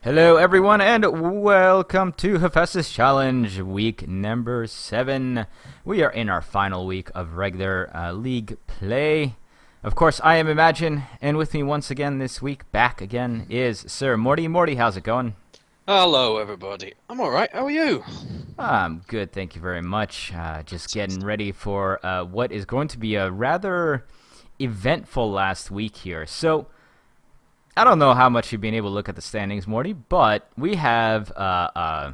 Hello, everyone, and welcome to Hephaestus Challenge, week number 7. We are in our final week of regular league play. Of course, I am Imagine, and with me once again this week, back again, is Sir Morty. Morty, how's it going? Hello, everybody. I'm alright. How are you? I'm good, thank you very much. Just getting ready for what is going to be a rather eventful last week here. So, I don't know how much you've been able to look at the standings, Morty, but we have a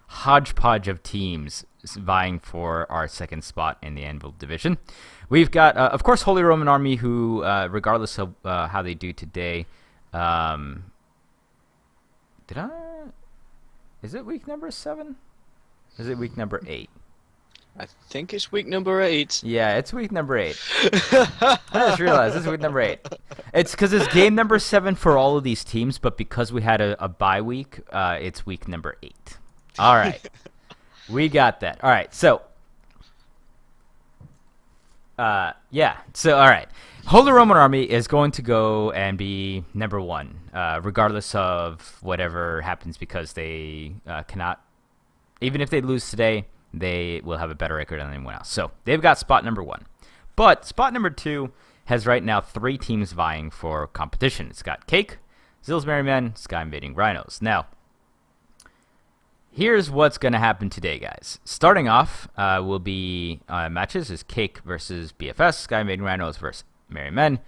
hodgepodge of teams vying for our second spot in the Anvil Division. We've got, of course, Holy Roman Army, who, regardless of how they do today, is it week number 7? Is it week number 8? I think it's week number 8. Yeah, it's week number 8. I just realized it's week number 8. It's because it's game number 7 for all of these teams, but because we had a bye week, it's week number 8. All right. We got that. All right, so... all right. Holy Roman Army is going to go and be number 1, regardless of whatever happens, because they cannot... Even if they lose today, they will have a better record than anyone else. So they've got spot number 1. But spot number 2 has right now 3 teams vying for competition. It's got Cake, Zill's Merrymen, Sky Invading Rhinos. Now, here's what's going to happen today, guys. Starting off will be matches is Cake versus BFS, Sky Invading Rhinos versus Merrymen,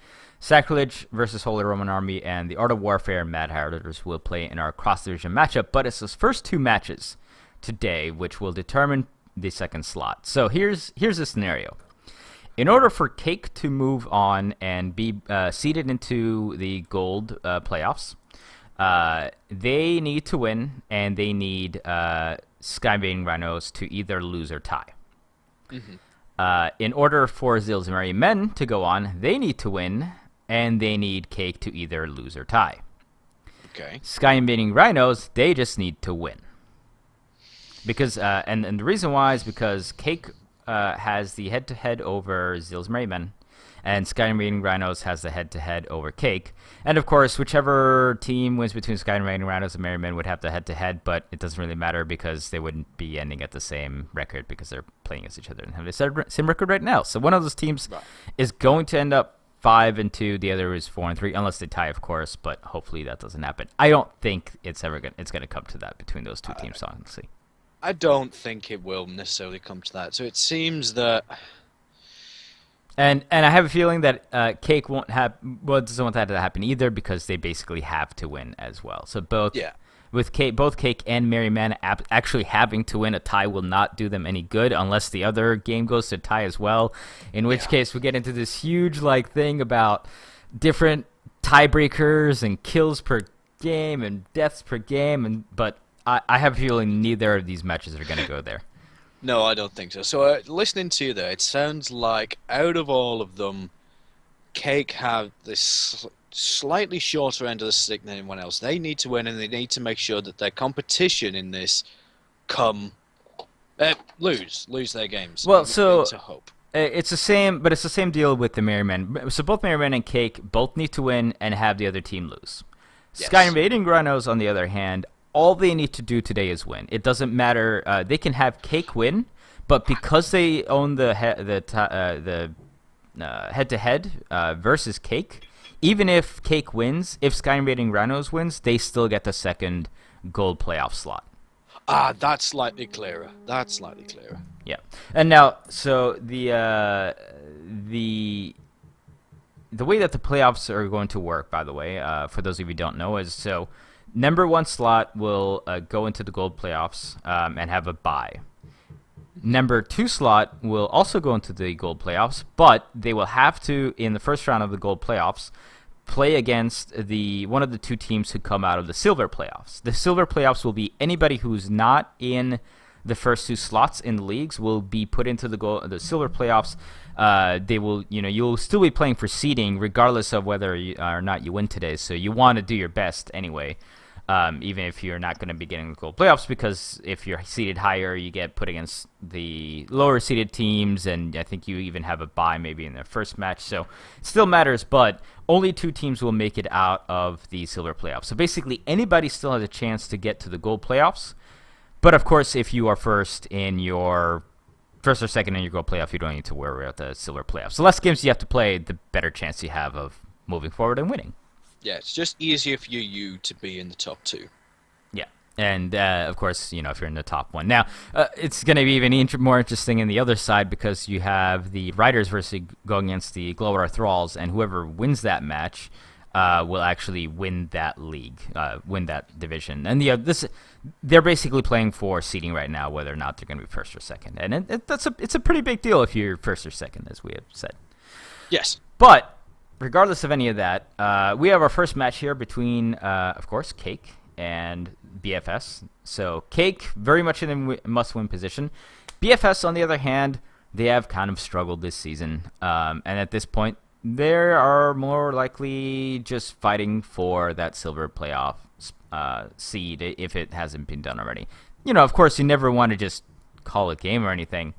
Sacrilege versus Holy Roman Army, and the Art of Warfare and Mad Harriers will play in our cross-division matchup. But it's those first 2 matches today which will determine the second slot. So here's the scenario. In order for Cake to move on and be seeded into the gold playoffs, they need to win, and they need Sky Invading Rhinos to either lose or tie. Mm-hmm. In order for Zill's Merry Men to go on, they need to win, and they need Cake to either lose or tie. Okay. Sky Invading Rhinos, they just need to win. Because and the reason why is because Cake has the head-to-head over Zill's Merry Men, and Sky Invading Rhinos has the head-to-head over Cake. And of course, whichever team wins between Sky Invading Rhinos and Merry Men would have the head-to-head, but it doesn't really matter because they wouldn't be ending at the same record because they're playing against each other and have the same record right now. So one of those teams is going to end up 5-2, the other is 4-3, unless they tie, of course. But hopefully that doesn't happen. I don't think it's going to come to that between those two teams, honestly. I don't think it will necessarily come to that. So it seems that... And I have a feeling that Cake won't have... Well, it doesn't want that to happen either because they basically have to win as well. So both Cake and Merry Men actually having to win, a tie will not do them any good unless the other game goes to tie as well. In which case we get into this huge thing about different tiebreakers and kills per game and deaths per game. But I have a feeling neither of these matches are going to go there. No, I don't think so. So listening to you there, it sounds like out of all of them, Cake have this slightly shorter end of the stick than anyone else. They need to win, and they need to make sure that their competition in this lose their games. Well, so to hope. It's the same, but it's the same deal with the Merrymen. So both Merrymen and Cake both need to win and have the other team lose. Yes. Sky Invading Rhinos, on the other hand, all they need to do today is win. It doesn't matter. They can have Cake win, but because they own the head-to-head versus Cake, even if Cake wins, if Sky Invading Rhinos wins, they still get the second gold playoff slot. That's slightly clearer. Yeah. And now, so the way that the playoffs are going to work, by the way, for those of you who don't know, is so number 1 slot will go into the gold playoffs and have a bye. Number 2 slot will also go into the gold playoffs, but they will have to, in the first round of the gold playoffs, play against one of the 2 teams who come out of the silver playoffs. The silver playoffs will be anybody who's not in the first 2 slots in the leagues will be put into the silver playoffs. They will, you'll still be playing for seeding regardless of whether or not you win today. So you want to do your best anyway. even if you're not going to be getting the gold playoffs, because if you're seeded higher, you get put against the lower seeded teams, and I think you even have a bye maybe in the first match, so it still matters, but only 2 teams will make it out of the silver playoffs. So basically anybody still has a chance to get to the gold playoffs, but of course if you are first or second in your gold playoff, you don't need to worry about the silver playoffs. The less games you have to play, the better chance you have of moving forward and winning. Yeah, it's just easier for you to be in the top 2. Yeah, and of course, if you're in the top 1. Now, it's going to be even more interesting in the other side, because you have the Riders versus going against the Global Thralls, and whoever wins that match will actually win that league, win that division. And they're basically playing for seeding right now, whether or not they're going to be first or second. And it's a pretty big deal if you're first or second, as we have said. Yes. But regardless of any of that, we have our first match here between, of course, Cake and BFS. So Cake, very much in a must-win position. BFS, on the other hand, they have kind of struggled this season. And at this point, they are more likely just fighting for that silver playoff seed if it hasn't been done already. Of course, you never want to just call it game or anything.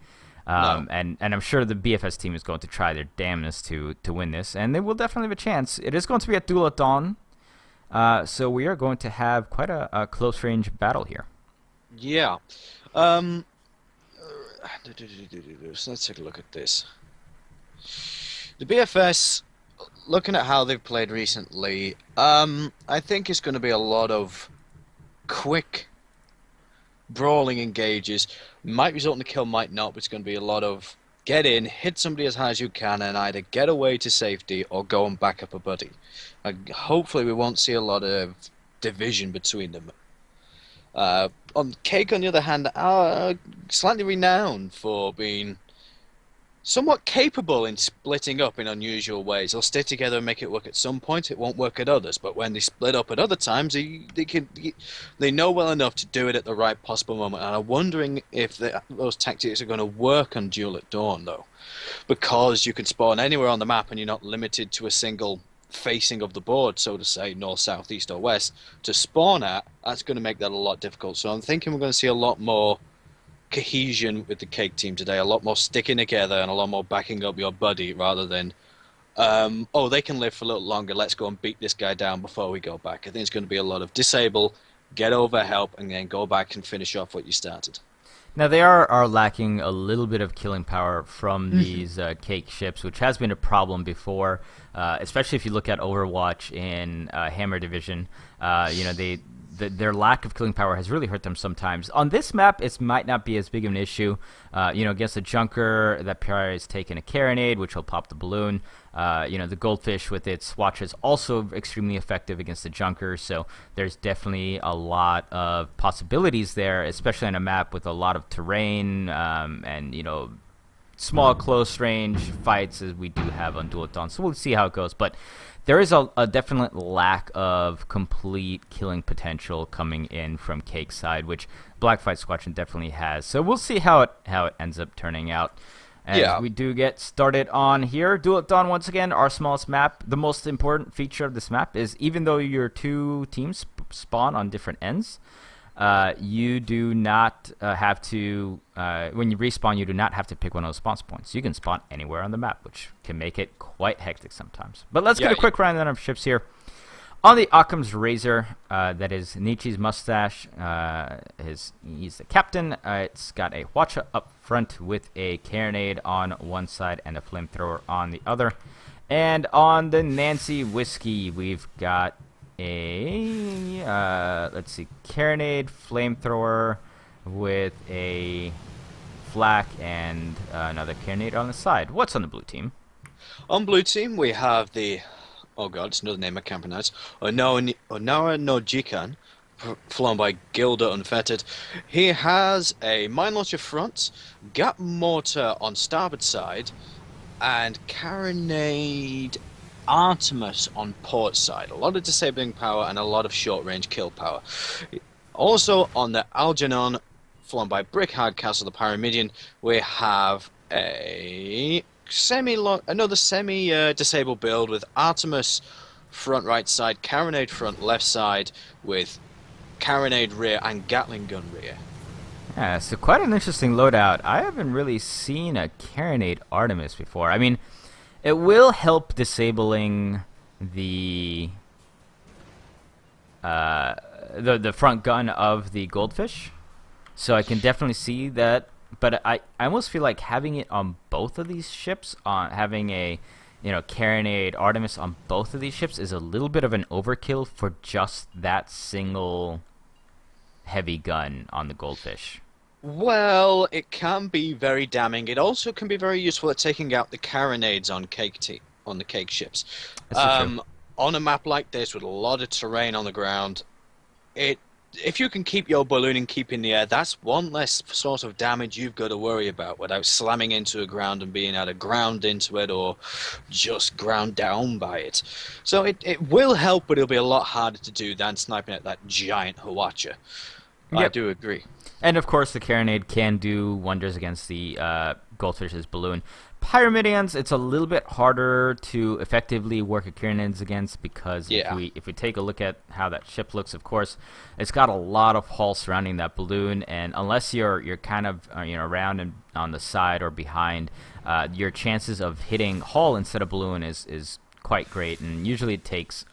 No. And I'm sure the BFS team is going to try their damnedest to win this, and they will definitely have a chance. It is going to be a duel at dawn, so we are going to have quite a close-range battle here. Yeah. So let's take a look at this. The BFS, looking at how they've played recently, I think it's going to be a lot of quick brawling engages. Might result in a kill, might not, but it's going to be a lot of get in, hit somebody as high as you can, and either get away to safety or go and back up a buddy. Hopefully we won't see a lot of division between them. On Cake, on the other hand, are slightly renowned for being somewhat capable in splitting up in unusual ways. They'll stay together and make it work at some point. It won't work at others. But when they split up at other times, they know well enough to do it at the right possible moment. And I'm wondering if those tactics are going to work on Duel at Dawn, though. Because you can spawn anywhere on the map and you're not limited to a single facing of the board, so to say, north, south, east, or west, to spawn at. That's going to make that a lot difficult. So I'm thinking we're going to see a lot more cohesion with the Cake team today, a lot more sticking together and a lot more backing up your buddy rather than they can live for a little longer, let's go and beat this guy down before we go back. I think it's going to be a lot of disable, get over, help, and then go back and finish off what you started. Now, they are lacking a little bit of killing power from these Cake ships, which has been a problem before, especially if you look at Overwatch in Hammer Division. Their lack of killing power has really hurt them sometimes. On this map, it might not be as big of an issue. Against a Junker, that PRI is taking a carronade, which will pop the balloon. The Goldfish with its watch is also extremely effective against the Junker, so there's definitely a lot of possibilities there, especially on a map with a lot of terrain and small close range fights as we do have on Duel at Dawn. So we'll see how it goes, but there is a definite lack of complete killing potential coming in from Cake's side, which Blackfight Squadron definitely has. So we'll see how it ends up turning out. As we do get started on here, Duel at Dawn, once again, our smallest map. The most important feature of this map is even though your 2 teams spawn on different ends, you do not have to, when you respawn, you do not have to pick one of those spawn points. You can spawn anywhere on the map, which can make it quite hectic sometimes. But let's get a quick rundown of ships here. On the Occam's Razor, that is Nietzsche's Mustache. He's the captain. It's got a Watcha up front with a carronade on one side and a flamethrower on the other. And on the Nancy Whiskey, we've got a carronade, flamethrower with a flak and another carronade on the side. What's on the blue team? On blue team, we have the it's another name I can't pronounce. Onara Nojikan, flown by Gilda Unfettered. He has a mine launcher front, gap mortar on starboard side, and carronade Artemis on port side. A lot of disabling power and a lot of short-range kill power. Also on the Algernon, flown by Brick Hardcastle, the Pyramidian, we have another semi-disabled build with Artemis front right side, carronade front left side with carronade rear and Gatling gun rear. Yeah, so quite an interesting loadout. I haven't really seen a carronade Artemis before. I mean, it will help disabling the the front gun of the Goldfish, so I can definitely see that. But I almost feel like having it on both of these ships, on having a carronade Artemis on both of these ships, is a little bit of an overkill for just that single heavy gun on the Goldfish. Well, it can be very damning. It also can be very useful at taking out the carronades on on the cake ships. That's so true. On a map like this with a lot of terrain on the ground, if you can keep your balloon and keep in the air, that's one less sort of damage you've got to worry about without slamming into a ground and being either ground into it or just ground down by it. So it will help, but it'll be a lot harder to do than sniping at that giant Hwacha. I Yep. do agree. And of course, the carronade can do wonders against the Goldfish's balloon. Pyramidions, it's a little bit harder to effectively work a carronades against because Yeah. if we take a look at how that ship looks, of course, it's got a lot of hull surrounding that balloon, and unless you're kind of around and on the side or behind, your chances of hitting hull instead of balloon is quite great, and usually it takes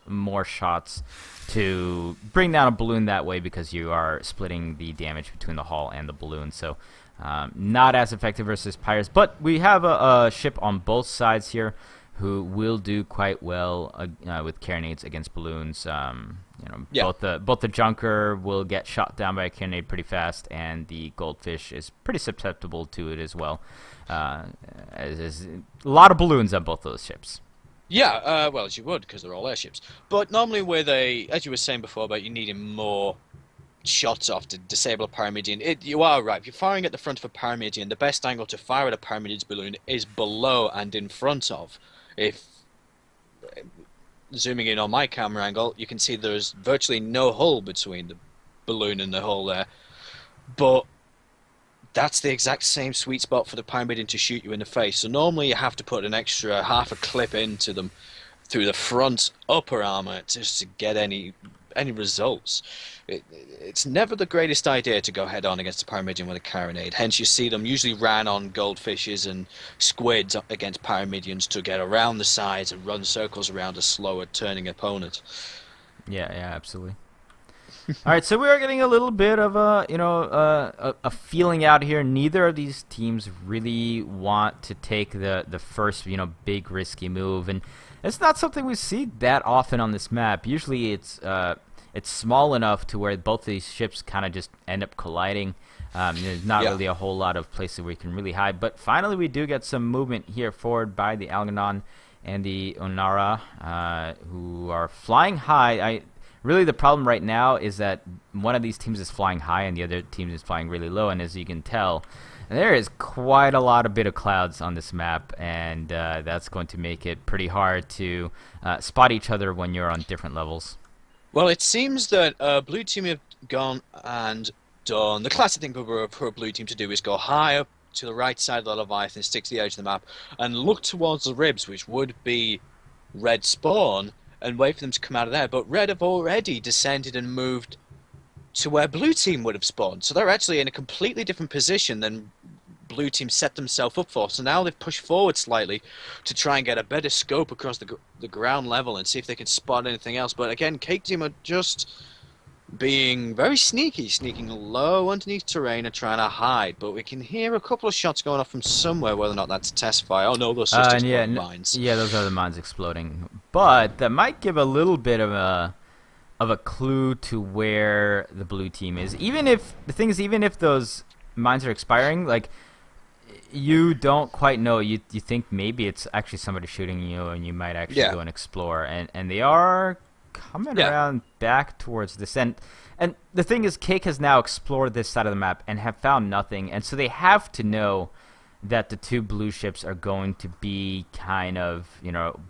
more shots to bring down a balloon that way because you are splitting the damage between the hull and the balloon. So not as effective versus Pyres, but we have a ship on both sides here who will do quite well with carronades against balloons. Yeah. Both the Junker will get shot down by a carronade pretty fast, and the Goldfish is pretty susceptible to it as well. As a lot of balloons on both those ships. Yeah, well, as you would, because they're all airships. But normally with as you were saying before about you needing more shots off to disable a Pyramidion, you are right. If you're firing at the front of a Pyramidion, the best angle to fire at a Pyramidion's balloon is below and in front of. If zooming in on my camera angle, you can see there's virtually no hull between the balloon and the hull there. But that's the exact same sweet spot for the Pyramidion to shoot you in the face. So normally you have to put an extra half a clip into them through the front upper armor just to get any results. It's never the greatest idea to go head on against a Pyramidion with a carronade. Hence you see them usually ran on Goldfishes and Squids against Pyramidions to get around the sides and run circles around a slower turning opponent. Yeah, absolutely. All right, so we are getting a little bit of a feeling out here. Neither of these teams really want to take the first big risky move, and it's not something we see that often on this map. Usually it's small enough to where both of these ships kind of just end up colliding. There's not really a whole lot of places where you can really hide, but finally we do get some movement here forward by the Algernon and the Onara, who are flying high. Really, the problem right now is that one of these teams is flying high and the other team is flying really low, and as you can tell, there is quite a lot of bit of clouds on this map, and that's going to make it pretty hard to spot each other when you're on different levels. Well, it seems that blue team have gone and done the classic thing for a blue team to do is go high up to the right side of the Leviathan, stick to the edge of the map, and look towards the ribs, which would be red spawn, and wait for them to come out of there. But red have already descended and moved to where blue team would have spawned. So they're actually in a completely different position than blue team set themselves up for. So now they've pushed forward slightly to try and get a better scope across the ground level and see if they can spot anything else. But again, Cake team are just being very sneaky, sneaking low underneath terrain and trying to hide. But we can hear a couple of shots going off from somewhere, whether or not that's a test fire. Oh no, those just exploding mines. Yeah, those are the mines exploding. But that might give a little bit of a clue to where the blue team is. Even if those mines are expiring, like, you don't quite know. You think maybe it's actually somebody shooting you, and you might actually go and explore. And they are coming around back towards this end. And the thing is, Cake has now explored this side of the map and have found nothing. And so they have to know that the two blue ships are going to be kind of,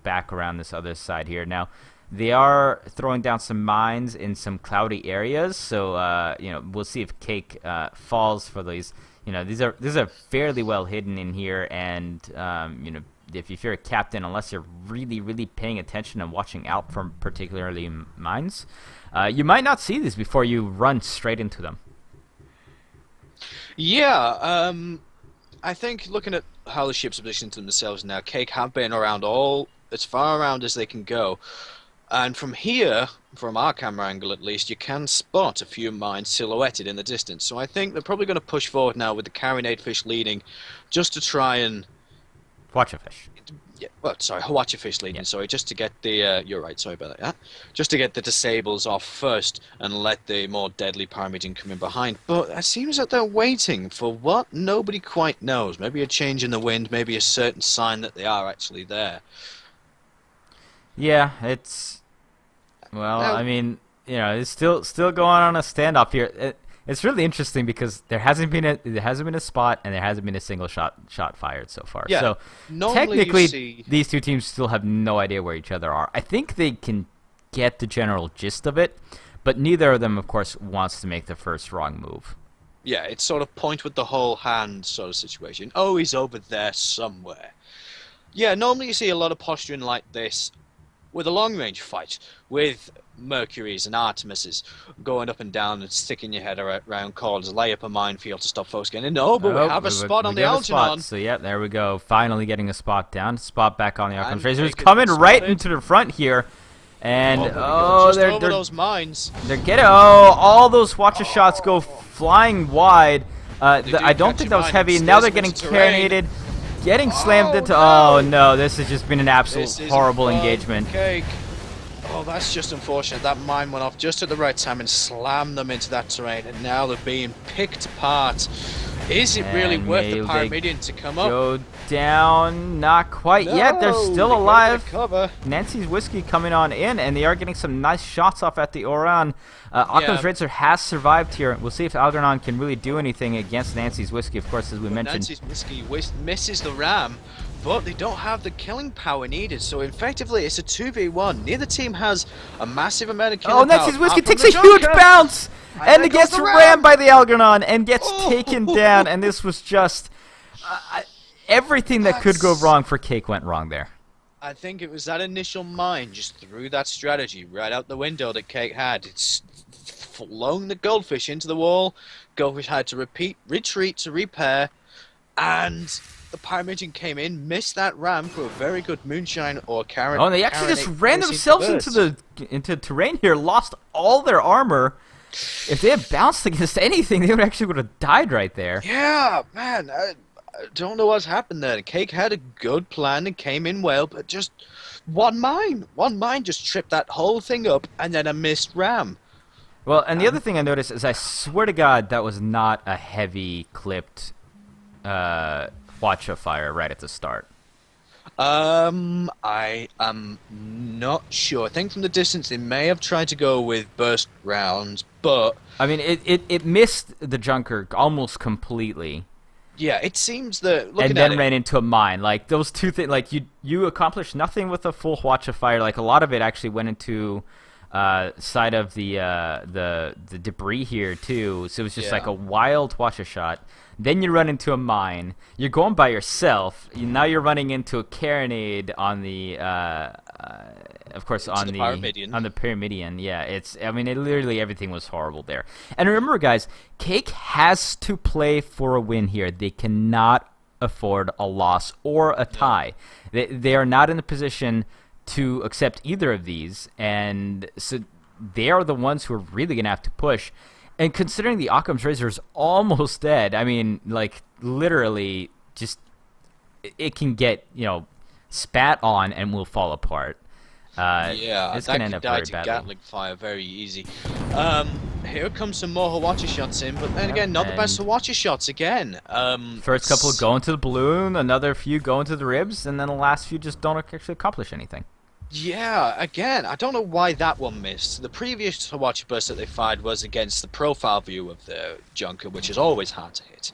back around this other side here. Now, they are throwing down some mines in some cloudy areas. So, we'll see if Cake falls for these. These are fairly well hidden in here, and if you're a captain, unless you're really, really paying attention and watching out for particularly mines, you might not see these before you run straight into them. Yeah, I think looking at how the ships are positioned to themselves now, Cake have been around as far around as they can go. And from here, from our camera angle at least, you can spot a few mines silhouetted in the distance. So I think they're probably going to push forward now with the carronade fish leading, just to try and... Watch a fish. Yeah, well, sorry, Hawacha fish leading, sorry, just to get the... you're right, sorry about that, yeah? Just to get the disables off first and let the more deadly Pyramidion come in behind. But it seems that they're waiting for what nobody quite knows. Maybe a change in the wind, maybe a certain sign that they are actually there. Yeah, it's... Well, Now, I mean, it's still going on a standoff here. It's really interesting because there hasn't been a spot and there hasn't been a single shot fired so far. Yeah, so technically, these two teams still have no idea where each other are. I think they can get the general gist of it, but neither of them, of course, wants to make the first wrong move. Yeah, it's sort of point with the whole hand sort of situation. Oh, he's over there somewhere. Yeah, normally you see a lot of posturing like this with a long-range fight, with Mercuries and Artemises going up and down and sticking your head around corners, lay up a minefield to stop folks getting in. No, but we have a spot on the Algernon. So, yeah, there we go. Finally getting a spot down. Spot back on the Arkham Razors. Coming right into the front here. And, they're over those mines. They're getting... Oh, all those Watcher shots go flying wide. I don't think that was heavy. Now they're getting carronated. Getting slammed into... Oh, no. This has just been an absolute horrible engagement. Cake. Oh, that's just unfortunate. That mine went off just at the right time and slammed them into that terrain, and now they're being picked apart. Is it really worth the Pyramidion to come up? Go down. Not quite yet. They're still alive. Nancy's Whiskey coming on in, and they are getting some nice shots off at the Oran. Occam's Razor has survived here. We'll see if Algernon can really do anything against Nancy's Whiskey, of course, as we mentioned. Nancy's Whiskey misses the ram, but they don't have the killing power needed, so effectively it's a 2v1. Neither team has a massive amount of killing power. Oh, Nancy's Whiskey takes a huge bounce! And it gets rammed by the Algernon and gets taken down, and this was just... everything that could go wrong for Cake went wrong there. I think it was that initial mine just threw that strategy right out the window that Cake had. It's flung the Goldfish into the wall. Goldfish had to retreat to repair, and the Pyramidion came in, missed that ram for a very good moonshine or carrot. Oh, and they actually just ran themselves into terrain here, lost all their armor. If they had bounced against anything, they would have died right there. Yeah, man. I don't know what's happened there. Cake had a good plan and came in well, but just one mine just tripped that whole thing up, and then a missed ram. Well, and the other thing I noticed is, I swear to God, that was not a heavy clipped Hwacha fire right at the start. I am not sure. I think from the distance they may have tried to go with burst rounds, but I mean, it missed the Junker almost completely. Yeah, it seems that and then ran into a mine. Like those two things, like you accomplished nothing with a full Hwacha fire. Like a lot of it actually went into side of the debris here too. So it was just like a wild Hwacha shot. Then you run into a mine. You're going by yourself. Now you're running into a carronade on the, of course, on the Pyramidion. Yeah, I mean, literally everything was horrible there. And remember, guys, Cake has to play for a win here. They cannot afford a loss or a tie. They are not in a position to accept either of these, and so they are the ones who are really going to have to push. And considering the Occam's Razor is almost dead, I mean, like, literally, just, it can get, spat on and will fall apart. It's going to end up very badly. Gatling fire very easy. Here comes some more Hwacha shots in, but then again, not the best Hwacha shots again. First couple go into the balloon, another few go into the ribs, and then the last few just don't actually accomplish anything. Yeah, again, I don't know why that one missed. The previous Hwacha burst that they fired was against the profile view of the Junker, which is always hard to hit.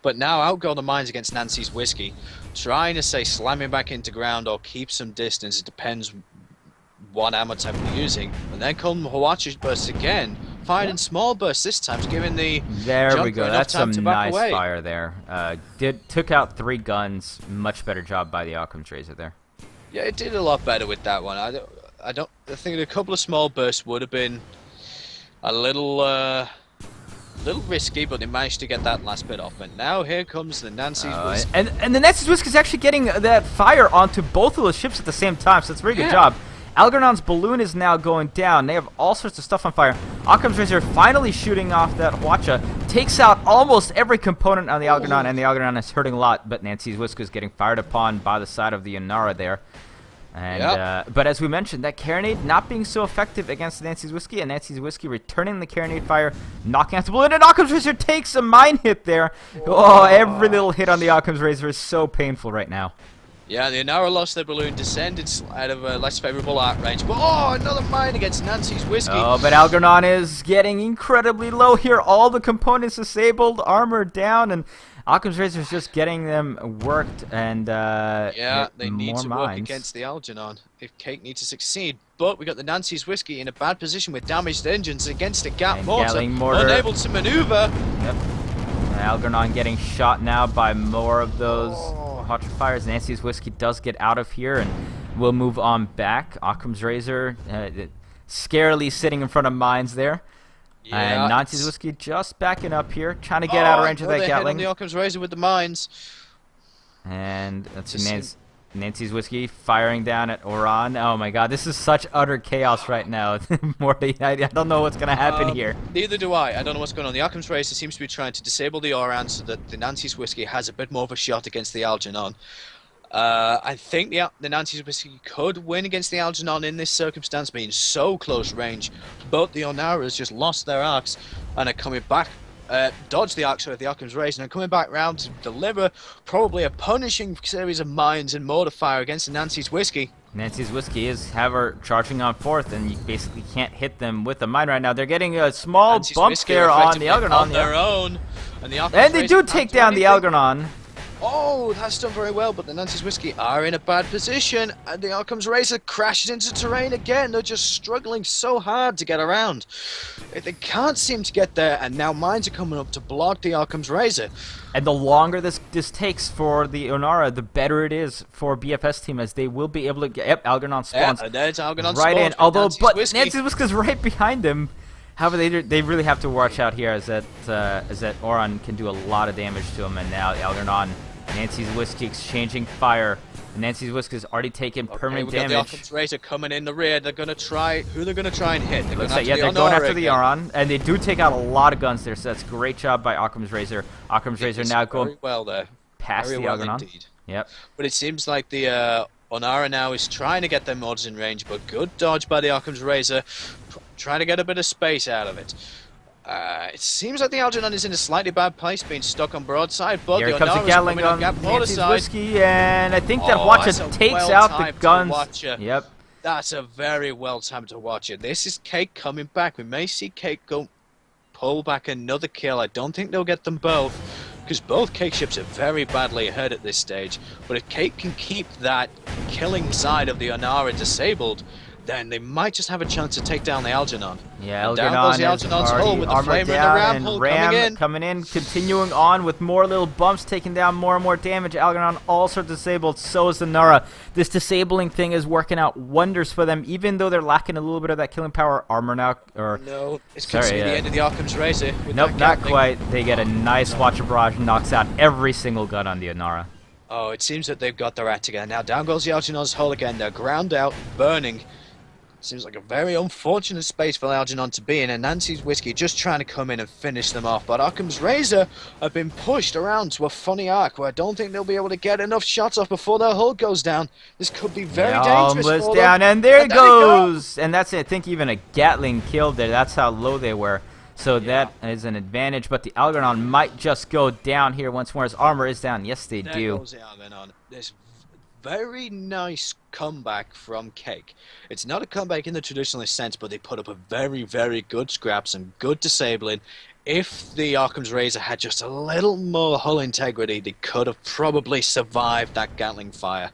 But now out go the mines against Nancy's Whiskey, trying to say slam him back into ground or keep some distance. It depends what ammo type you're using. And then come Hwacha burst again, fired in small bursts this time, giving the There we Junker go. enough That's time some to back nice away. fire there. Took out 3 guns. Much better job by the Occam's Razor there. Yeah, it did a lot better with that one. I think a couple of small bursts would have been a little risky, but they managed to get that last bit off. But now here comes the Nancy's Whisk. And the Nancy's Whisk is actually getting that fire onto both of those ships at the same time, so it's a very good job. Algernon's balloon is now going down. They have all sorts of stuff on fire. Occam's Razor finally shooting off that Hwacha. Takes out almost every component on the Algernon, and the Algernon is hurting a lot, but Nancy's Whisk is getting fired upon by the side of the Onara there. And but as we mentioned, that carronade not being so effective against Nancy's Whiskey, and Nancy's Whiskey returning the carronade fire, knocking out the balloon, and Occam's Razor takes a mine hit there. Oh, every little hit on the Occam's Razor is so painful right now. Yeah, the Onara lost their balloon, descended out of a less favorable arc range. But another mine against Nancy's Whiskey. Oh, but Algernon is getting incredibly low here. All the components disabled, armor down, and Occam's Razor is just getting them worked, and yeah, they need to work mines against the Algernon if Cake needs to succeed. But we got the Nancy's Whiskey in a bad position with damaged engines against a Gat mortar, unable to maneuver. Yep. Algernon getting shot now by more of those hot fires. Nancy's Whiskey does get out of here, and we'll move on back. Occam's Razor scarily sitting in front of mines there. Yeah, and Nancy's Whiskey just backing up here, trying to get out of range of that Gatling. The Occam's Razor with the mines. And let's see, Nancy's Whiskey firing down at Oran. Oh my god, this is such utter chaos right now. Morty, I don't know what's going to happen here. Neither do I. I don't know what's going on. The Occam's Razor seems to be trying to disable the Oran so that the Nancy's Whiskey has a bit more of a shot against the Algernon. I think the Nancy's Whiskey could win against the Algernon in this circumstance, being so close range, but the Onaras just lost their arcs and are coming back, dodged the arcs with the Occam's Razor and are coming back round to deliver probably a punishing series of mines and mortar fire against the Nancy's Whiskey. Nancy's Whiskey is charging on fourth, and you basically can't hit them with a mine right now. They're getting a small bump there on the Algernon. On their own, and they do take down the Algernon. Oh, that's done very well, but the Nancy's Whiskey are in a bad position, and the Occam's Razor crashes into terrain again. They're just struggling so hard to get around. They can't seem to get there, and now mines are coming up to block the Occam's Razor. And the longer this takes for the Onara, the better it is for BFS team, as they will be able to get... Yep, Algernon spawns there's Algernon right in. Although, Nancy's Whiskey is right behind him. However, they really have to watch out here, as that Oran can do a lot of damage to him, and now the Algernon... Nancy's Whiskey exchanging fire. Nancy's Whiskey has already taken permanent damage. The Occam's Razor coming in the rear. They're gonna try. Who they're gonna try and hit? They're going after the Oran, and they do take out a lot of guns there. So that's a great job by Occam's Razor. Occam's Razor now going very well there, past the Algernon. Yep. But it seems like the Onara now is trying to get their mods in range, but good dodge by the Occam's Razor, trying to get a bit of space out of it. It seems like the Algernon is in a slightly bad place, being stuck on broadside, but here the comes the Gatling on Nancy's Whiskey, and I think that Hwacha takes out the guns. Yep. That's a very well timed to watch it. This is Cake coming back. We may see Cake go pull back another kill. I don't think they'll get them both, because both Cake ships are very badly hurt at this stage. But if Cake can keep that killing side of the Onara disabled, then they might just have a chance to take down the Algernon. Yeah, Algernon's hull with the flamer and the ram coming in, continuing on with more little bumps, taking down more and more damage. Algernon also disabled, so is the Nara. This disabling thing is working out wonders for them, even though they're lacking a little bit of that killing power. Armor now, no, it's considered the end of the Occam's Razor. Nope, not quite. They get a nice Hwacha barrage, knocks out every single gun on the Onara. Oh, it seems that they've got their act together. Now down goes the Algernon's hull again. They're ground out, burning. Seems like a very unfortunate space for Algernon to be in, and Nancy's Whiskey just trying to come in and finish them off. But Occam's Razor have been pushed around to a funny arc where I don't think they'll be able to get enough shots off before their hull goes down. This could be very dangerous for down, them. And there it goes! And that's it. I think even a Gatling killed there. That's how low they were. So that is an advantage, but the Algernon might just go down here once more. His armor is down. Yes, they do. There goes the Algernon. This very nice comeback from Cake. It's not a comeback in the traditionalist sense, but they put up a very, very good scrap, some good disabling. If the Occam's Razor had just a little more hull integrity, they could have probably survived that Gatling fire.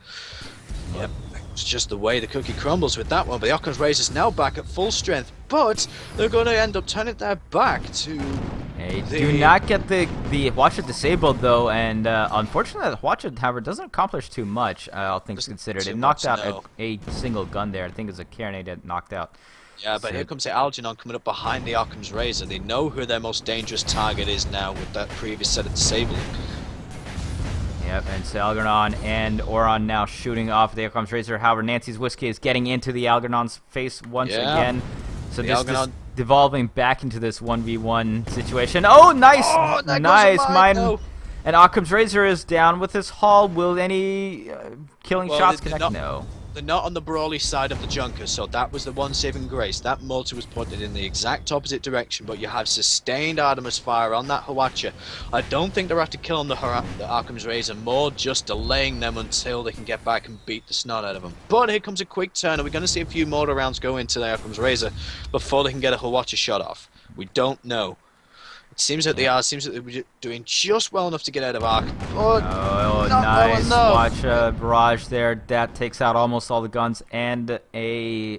Yep. It's just the way the cookie crumbles with that one. But the Occam's Razor's now back at full strength, but they're going to end up turning their back to. They do not get the Watcher disabled though, and unfortunately, the Watcher, however, doesn't accomplish too much. All things considered, it knocked out a single gun there. I think it was a Carronade that knocked out. Yeah, but here comes the Algernon coming up behind the Occam's Razor. They know who their most dangerous target is now with that previous set of disabling. Yep, and so Algernon and Oron now shooting off the Occam's Razor. However, Nancy's Whiskey is getting into the Algernon's face once again. So just devolving back into this 1v1 situation. Oh, nice! Oh, nice! Mine. And Occam's Razor is down with his haul. Will any killing shots connect? No. They're not on the brawly side of the Junker, so that was the one saving grace. That mortar was pointed in the exact opposite direction, but you have sustained Artemis fire on that Hwacha. I don't think they're after killing the Occam's Razor, more just delaying them until they can get back and beat the snot out of them. But here comes a quick turn, and we're going to see a few mortar rounds go into the Occam's Razor before they can get a Hwacha shot off. We don't know. It seems that they are. Seems that they're doing just well enough to get out of arc. Oh, nice! Watch barrage there. That takes out almost all the guns and a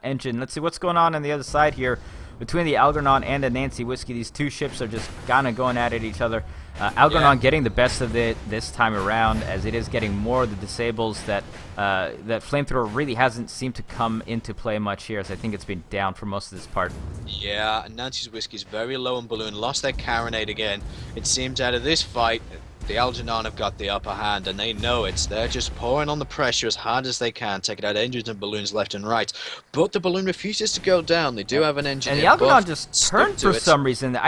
engine. Let's see what's going on the other side here between the Algernon and the Nancy Whiskey. These two ships are just kind of going at each other. Algernon getting the best of it this time around, as it is getting more of the disables that that Flamethrower really hasn't seemed to come into play much here, as I think it's been down for most of this part. Yeah, and Nancy's Whiskey's very low on balloon, lost their Carronade again. It seems out of this fight, the Algernon have got the upper hand, and they know it. They're just pouring on the pressure as hard as they can, taking out engines and balloons left and right. But the balloon refuses to go down. They do have an engine. And the Algernon just turned for some reason.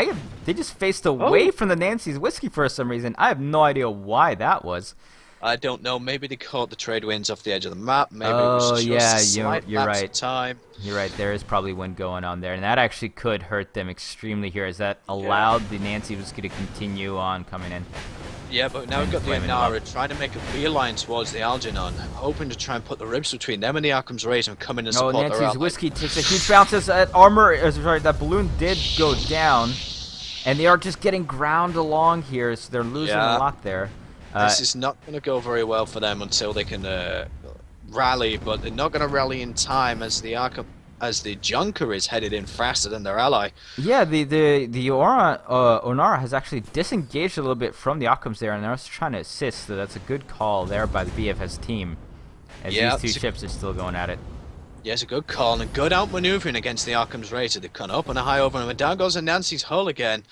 They just faced away from the Nancy's Whiskey for some reason. I have no idea why that was. I don't know. Maybe they caught the trade winds off the edge of the map. Maybe it was just a slight lapse of time. You're right. There is probably wind going on there, and that actually could hurt them extremely here, as that allowed the Nancy Whiskey to continue on coming in. Yeah, but now we've got the Inara trying to make a beeline towards the Algernon, hoping to try and put the ribs between them and the Occam's Razor and come in and support their ally. Nancy's Whiskey takes a huge bounce as that that balloon did go down, and they are just getting ground along here, so they're losing a lot there. This is not going to go very well for them until they can rally, but they're not going to rally in time as the Junker is headed in faster than their ally. Yeah, the Onara has actually disengaged a little bit from the Occams there, and they're also trying to assist, so that's a good call there by the BFS team, as these two ships are still going at it. Yes, a good call and good outmaneuvering against the Occam's Razor. They've come up on a high over, and down goes Nancy's hull again.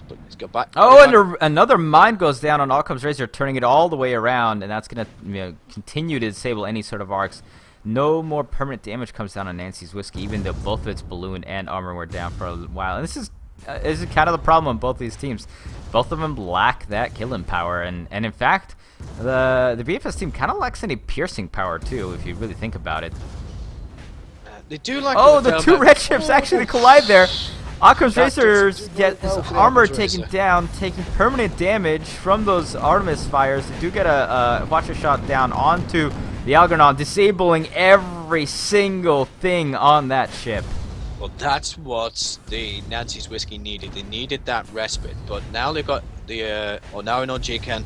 But he's got back. And another mine goes down on Occam's Razor, turning it all the way around, and that's going to continue to disable any sort of arcs. No more permanent damage comes down on Nancy's Whiskey, even though both of its balloon and armor were down for a while. And this is kind of the problem on both these teams. Both of them lack that killing power, and in fact, the BFS team kind of lacks any piercing power too, if you really think about it. They do like. Oh, the two red ships actually collide there. Occam's Racers get his armor taken down, taking permanent damage from those Artemis fires. They do get a Watcher shot down onto the Algernon, disabling every single thing on that ship. Well, that's what the Nancy's Whiskey needed. They needed that respite, but now they've got the now I know J-Can.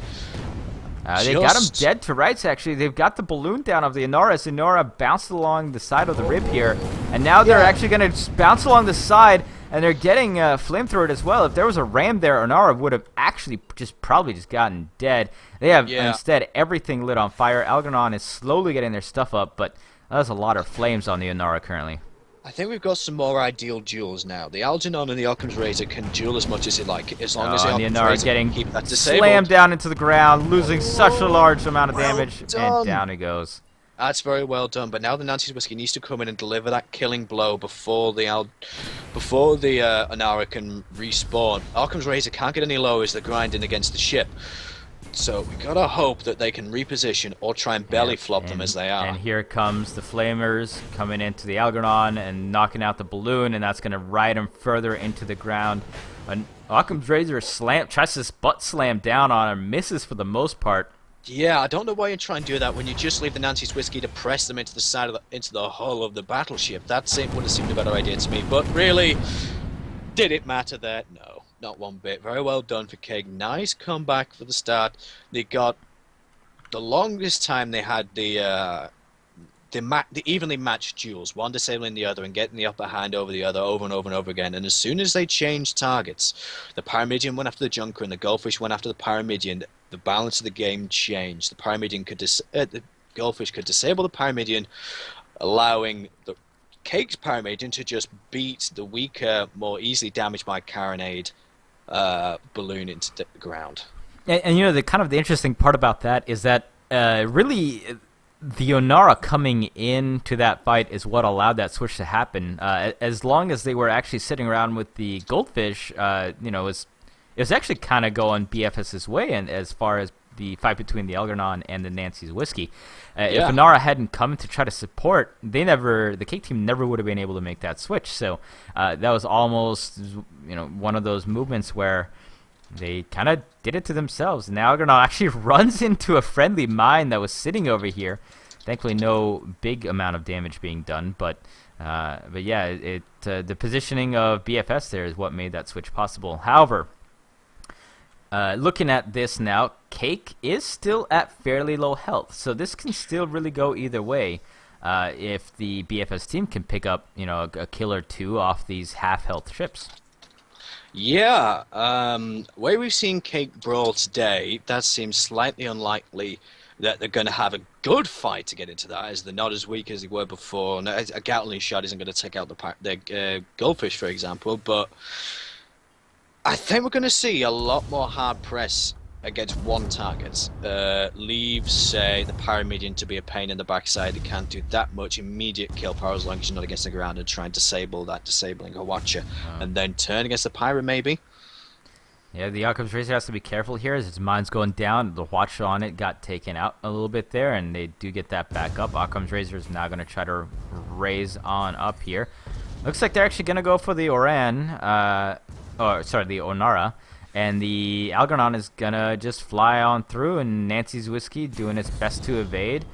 They got him dead to rights, actually. They've got the balloon down of the Inara. Inara bounced along the side of the rib here, and now they're actually going to bounce along the side, and they're getting flamethrowered as well. If there was a ram there, Inara would have actually probably just gotten dead. They have instead everything lit on fire. Algernon is slowly getting their stuff up, but there's a lot of flames on the Inara currently. I think we've got some more ideal duels now. The Algernon and the Occam's Razor can duel as much as they like, as long as the Occam's Razor getting keep that disabled. Slammed down into the ground, losing such a large amount of damage, and down he goes. That's very well done, but now the Nancy's Whiskey needs to come in and deliver that killing blow before the Inara can respawn. Occam's Razor can't get any lower as they're grinding against the ship. So we gotta hope that they can reposition or try and belly flop them as they are. And here comes the Flamers coming into the Algernon and knocking out the balloon, and that's gonna ride him further into the ground. And Occam's Razor tries to butt slam down on him, misses for the most part. Yeah, I don't know why you try and do that when you just leave the Nancy's Whiskey to press them into the side of into the hull of the battleship. That would have seemed a better idea to me. But really, did it matter there? No. Not one bit. Very well done for Keg. Nice comeback for the start. They got the longest time they had the the evenly matched duels, one disabling the other and getting the upper hand over the other over and over and over again. And as soon as they changed targets, the Pyramidion went after the Junker and the Goldfish went after the Pyramidion, the balance of the game changed. The Goldfish could disable the Pyramidion, allowing the Cake's Pyramidion to just beat the weaker, more easily damaged by Carronade balloon into the ground. And the interesting part about that is that really the Onara coming into that fight is what allowed that switch to happen. As long as they were actually sitting around with the Goldfish, it was actually kind of going BFS's way, and as far as the fight between the Algernon and the Nancy's Whiskey. If Onara hadn't come to try to support, the Cake team never would have been able to make that switch. So that was almost one of those movements where they kind of did it to themselves. And the Algernon actually runs into a friendly mine that was sitting over here. Thankfully, no big amount of damage being done, but yeah, the positioning of BFS there is what made that switch possible. However, looking at this now, Cake is still at fairly low health, so this can still really go either way. If the BFS team can pick up, a kill or two off these half-health ships. Yeah, way we've seen Cake brawl today, that seems slightly unlikely that they're going to have a good fight to get into that, as they're not as weak as they were before. And a Gatling shot isn't going to take out the Goldfish, for example, but I think we're going to see a lot more hard press against one target. Leave, say, the Pyramidion to be a pain in the backside. They can't do that much immediate kill power as long as you're not against the ground and try and disable that disabling Watcher. And then turn against the Pyra, maybe. Yeah, the Occam's Razor has to be careful here as his mine's going down. The Watcher on it got taken out a little bit there, and they do get that back up. Occam's Razor is now going to try to raise on up here. Looks like they're actually going to go for the the Onara. And the Algernon is going to just fly on through, and Nancy's Whiskey doing its best to evade.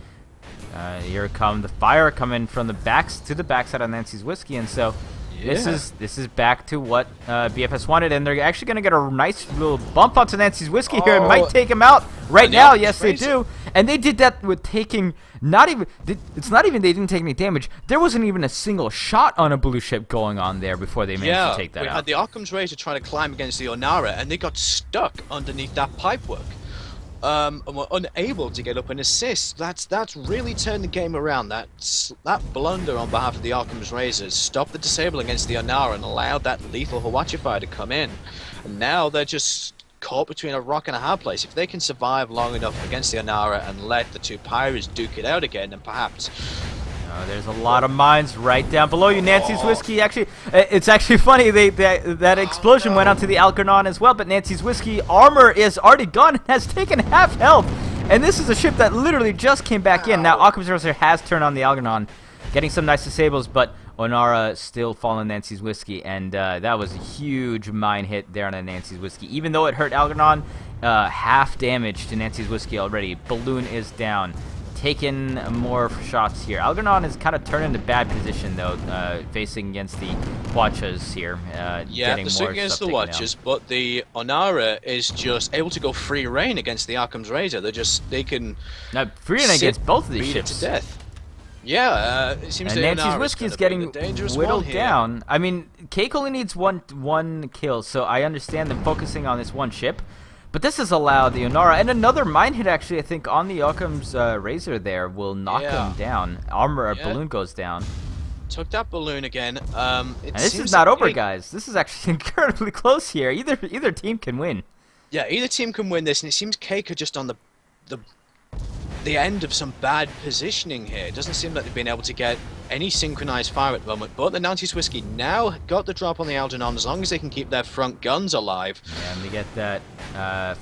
Here come the fire coming from the backside of Nancy's Whiskey, and so this is back to what BFS wanted, and they're actually going to get a nice little bump onto Nancy's Whiskey here. It might take him out right now. Yes, they do. And they did that with taking it's not even they didn't take any damage. There wasn't even a single shot on a blue ship going on there before they managed to take that out. We had the Occam's Razor trying to climb against the Onara, and they got stuck underneath that pipework. And were unable to get up and assist. That's really turned the game around. That blunder on behalf of the Occam's Razor stopped the disable against the Onara and allowed that lethal Hawachi fire to come in. And now they're just caught between a rock and a hard place. If they can survive long enough against the Onara and let the two Pyras duke it out again, then perhaps... there's a lot of mines right down below you. Nancy's Whiskey, actually, it's actually funny. That explosion went onto the Algernon as well, but Nancy's Whiskey armor is already gone and has taken half health. And this is a ship that literally just came back in. Now, Occam's Razor has turned on the Algernon, getting some nice disables, but Onara still following Nancy's Whiskey, and that was a huge mine hit there on the Nancy's Whiskey. Even though it hurt Algernon, half damage to Nancy's Whiskey already. Balloon is down. Taking more shots here. Algernon is kind of turned into bad position though, facing against the Watchers here. They're swinging against the Watchers, but the Onara is just able to go free reign against the Occam's Razor. They can free reign against both of these ships to death. Yeah, it seems. And Nancy's Whiskey is getting whittled down. I mean, Cake only needs one kill, so I understand them focusing on this one ship. But this has allowed the Onara, and another mine hit actually, I think, on the Occam's Razor there will knock him down. Balloon goes down. Took that balloon again. And this is not over, guys. This is actually incredibly close here. Either team can win. Yeah, either team can win this, and it seems Cake are just on the end of some bad positioning here. It doesn't seem like they've been able to get any synchronized fire at the moment, but the Nancy's Whiskey now got the drop on the Algernon as long as they can keep their front guns alive. Yeah, and they get that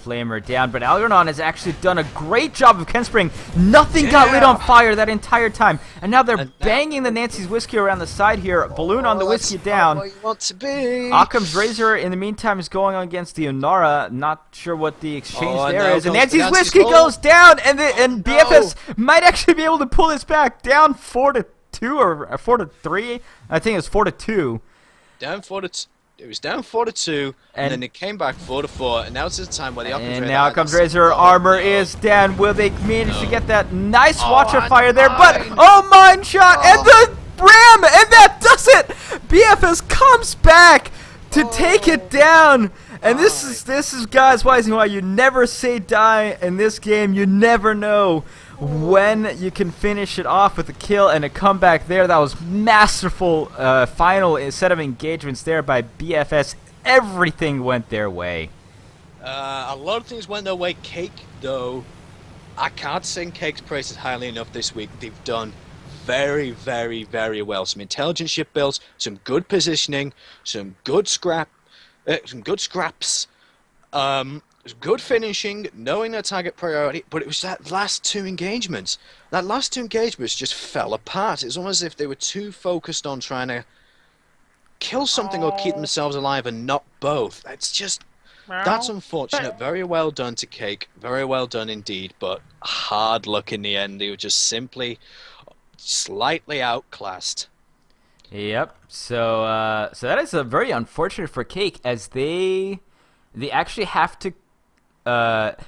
flamer down, but Algernon has actually done a great job of Kenspring. Nothing got lit on fire that entire time, and now they're banging the Nancy's Whiskey around the side here. Balloon on the Whiskey down. Where you want to be. Occam's Razor in the meantime is going on against the Onara. Not sure what the exchange there is, and Nancy's Whiskey goes down, and BFS might actually be able to pull this back down 4-2 or 4-3. I think it's 4-2. Down 4-2. it was down 4-2, and then it came back 4-4, and now it's the time where the Occam's And Razor now has comes this- Razor. Oh, Armor no. is down. Will they manage to get that nice Oh, Watcher and fire there? But mine. oh, mine shot and Oh. the ram, and that does it. BFS comes back to take it down. And this is guys, why you never say die in this game. You never know when you can finish it off with a kill and a comeback there. That was masterful final set of engagements there by BFS. Everything went their way. A lot of things went their way. Cake, though, I can't sing Cake's praises highly enough this week. They've done very, very, very well. Some intelligent ship builds, some good positioning, some good scraps, good finishing, knowing their target priority. But it was that last two engagements. That last two engagements just fell apart. It's almost as if they were too focused on trying to kill something or keep themselves alive and not both. That's unfortunate. Very well done to Cake. Very well done indeed, but hard luck in the end. They were just simply slightly outclassed. Yep. So that is a very unfortunate for Cake, as they actually have to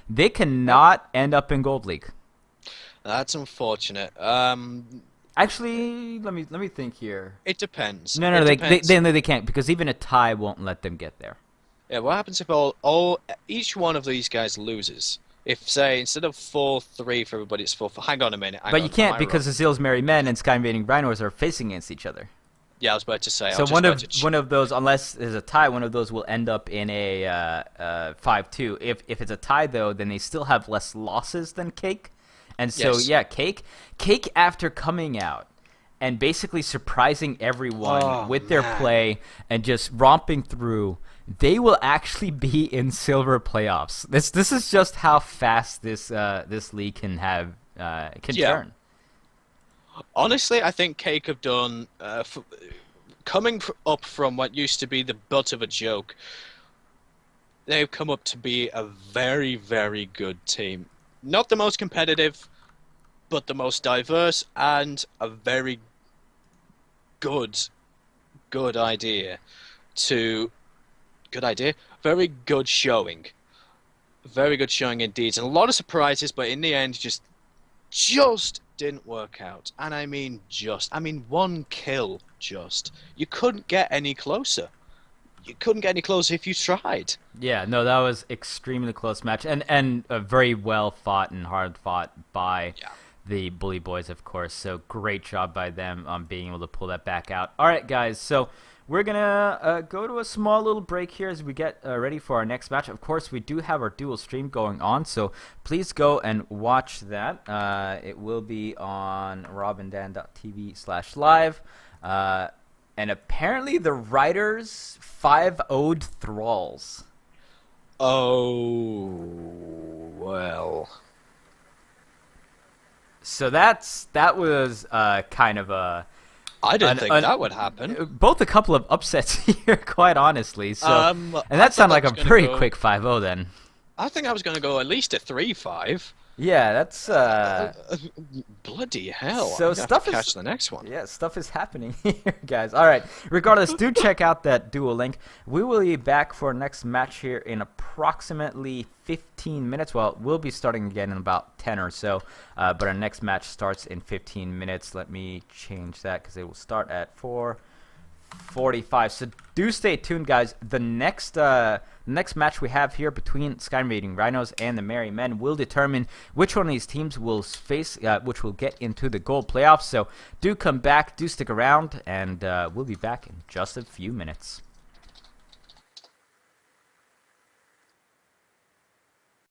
they cannot end up in Gold League. That's unfortunate. Actually, let me think here. It depends. No, It depends. they can't, because even a tie won't let them get there. Yeah, what happens if each one of these guys loses? If, say, instead of 4-3 for everybody, it's 4-4. Hang on a minute. But you can't, because Azil's Merry Men and Sky Invading Rhinos are facing against each other. Yeah, I was about to say. So one of those, unless there's a tie, one of those will end up in a 5-2. If it's a tie, though, then they still have less losses than Cake. And so, Yes. yeah, Cake after coming out and basically surprising everyone with their play and just romping through, they will actually be in silver playoffs. This is just how fast this league can turn. Honestly, I think Cake have done, coming up from what used to be the butt of a joke, they've come up to be a very, very good team. Not the most competitive, but the most diverse, and a very good idea. Very good showing. Very good showing indeed. And a lot of surprises, but in the end, just didn't work out. And I mean one kill just. You couldn't get any closer. You couldn't get any closer if you tried. Yeah, no, that was extremely close match, and very well fought and hard fought by the Bully Boys, of course. So great job by them on being able to pull that back out. All right, guys, so we're gonna go to a small little break here as we get ready for our next match. Of course, we do have our dual stream going on, so please go and watch that. It will be on robindan.tv/live. And apparently the writers 5-0'd Thralls. Oh, well. So that was kind of a... I didn't think that would happen. Both a couple of upsets here, quite honestly. So, and that sounded like a very quick 5-0 then. I think I was going to go at least a 3-5. Yeah, that's bloody hell. So I'm stuff have to catch the next one. Yeah, stuff is happening here, guys. All right. Regardless, do check out that dual link. We will be back for our next match here in approximately 15 minutes. Well, we'll be starting again in about 10 or so, but our next match starts in 15 minutes. Let me change that because it will start at 4:45. So do stay tuned, guys. The next match we have here between Sky Invading Rhinos and the Merry Men will determine which one of these teams will face, which will get into the gold playoffs. So do come back, do stick around, and we'll be back in just a few minutes.